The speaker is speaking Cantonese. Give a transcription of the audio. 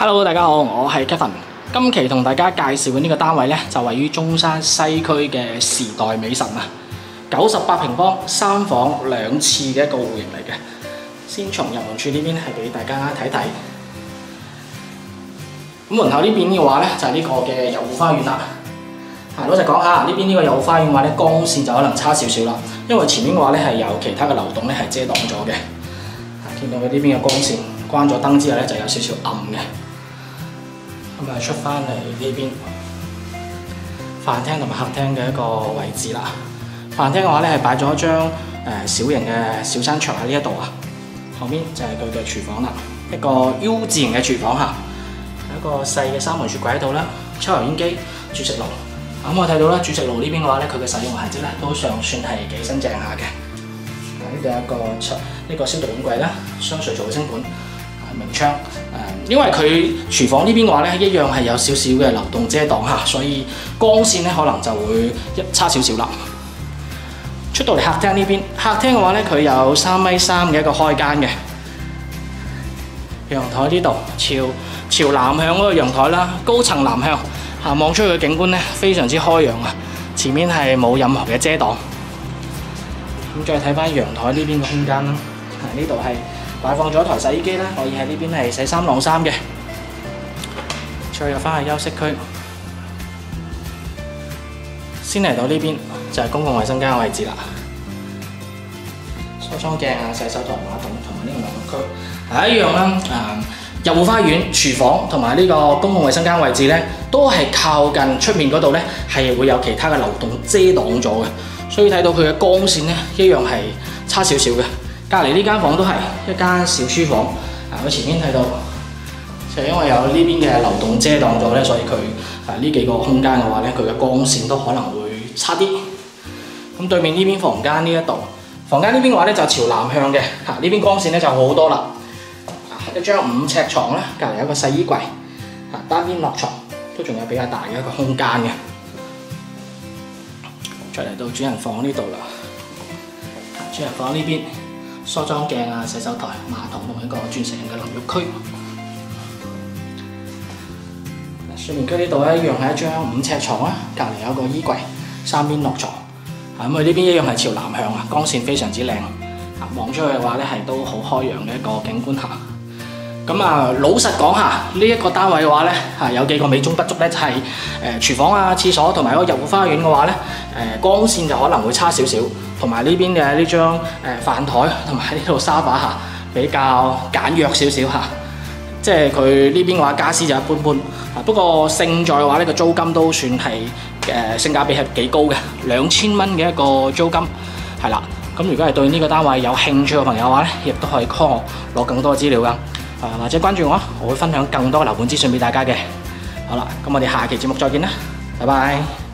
Hello， 大家好，我係 Kevin。今期同大家介紹嘅呢個單位呢，就位於中山西區嘅時代美神啊，98平方，3房2廁嘅一個戶型嚟嘅。先從入門處呢邊係俾大家睇睇。咁門口呢邊嘅話呢，就係呢個嘅遊戶花園啦。老實講下，呢邊呢個遊戶花園嘅話呢，光線就可能差少少啦，因為前面嘅話呢係有其他嘅流動呢係遮擋咗嘅。見到佢呢邊嘅光線，關咗燈之後呢就有少少暗嘅。咁啊出翻嚟呢邊飯廳同埋客廳嘅一個位置啦。飯廳嘅話咧係擺咗一張小型嘅小餐桌喺呢一度啊。後面就係佢嘅廚房啦，一個 U 字型嘅廚房嚇，有一個細嘅三門雪櫃喺度啦，抽油煙機、煮食爐。咁我睇到啦，煮食爐呢邊嘅話咧，佢嘅使用痕跡咧都尚算係幾新淨下嘅。呢度有一個呢個消毒碗櫃啦，雙水槽嘅升盤。明窗因為佢廚房呢邊嘅話咧，一樣係有少少嘅流動遮擋嚇，所以光線咧可能就會差少少啦。出到嚟客廳呢邊，客廳嘅話咧，佢有3.3米嘅一個開間嘅陽台呢度，朝南向嗰個陽台啦，高層南向嚇，望出去嘅景觀咧非常之開揚啊！前面係冇任何嘅遮擋。咁再睇翻陽台呢邊嘅空間啦，呢度係擺放咗台洗衣機啦，可以喺呢邊係洗衫晾衫嘅。再入翻去休息區，先嚟到呢邊就係公共衛生間嘅位置啦。梳妝鏡啊、洗手台、馬桶同埋呢個淋浴區係一樣啦。入戶花園、廚房同埋呢個公共衛生間位置咧，都係靠近出面嗰度咧，係會有其他嘅流動遮擋咗嘅，所以睇到佢嘅光線咧一樣係差少少嘅。隔離呢間房都係一間小書房，我前面睇到就因為有呢邊嘅流動遮擋咗咧，所以佢呢幾個空間嘅話咧，佢嘅光線都可能會差啲。咁對面呢邊房間呢一度，房間呢邊嘅話咧就朝南向嘅，呢邊光線咧就好多啦。一張5尺床啦，隔離有一個細衣櫃，單邊落床都仲有比較大嘅一個空間嘅。再嚟到主人房呢度啦，主人房呢邊。梳妝鏡啊、洗手台、馬桶同埋一個鑽石型嘅淋浴區。睡眠區呢度咧一樣係一張5尺床啦，隔離有一個衣櫃，3邊落床。咁佢呢邊一樣係朝南向啊，光線非常之靚。望出去嘅話咧係都好開揚嘅一個景觀下。咁老實講下，呢一個單位嘅話咧有幾個美中不足咧，就係廚房啊、廁所同埋嗰個入戶花園嘅話咧，光線就可能會差少少。同埋呢邊嘅呢張飯台同埋呢度沙發下比較簡約少少嚇，即係佢呢邊嘅話傢俬就一般般。不過勝在嘅話呢個租金都算係性價比係幾高嘅，2000蚊嘅一個租金係啦。咁如果係對呢個單位有興趣嘅朋友嘅話咧，亦都可以 call 我攞更多嘅資料㗎，或者關注我會分享更多嘅樓盤資訊俾大家嘅。好啦，咁我哋下期節目再見啦，拜拜。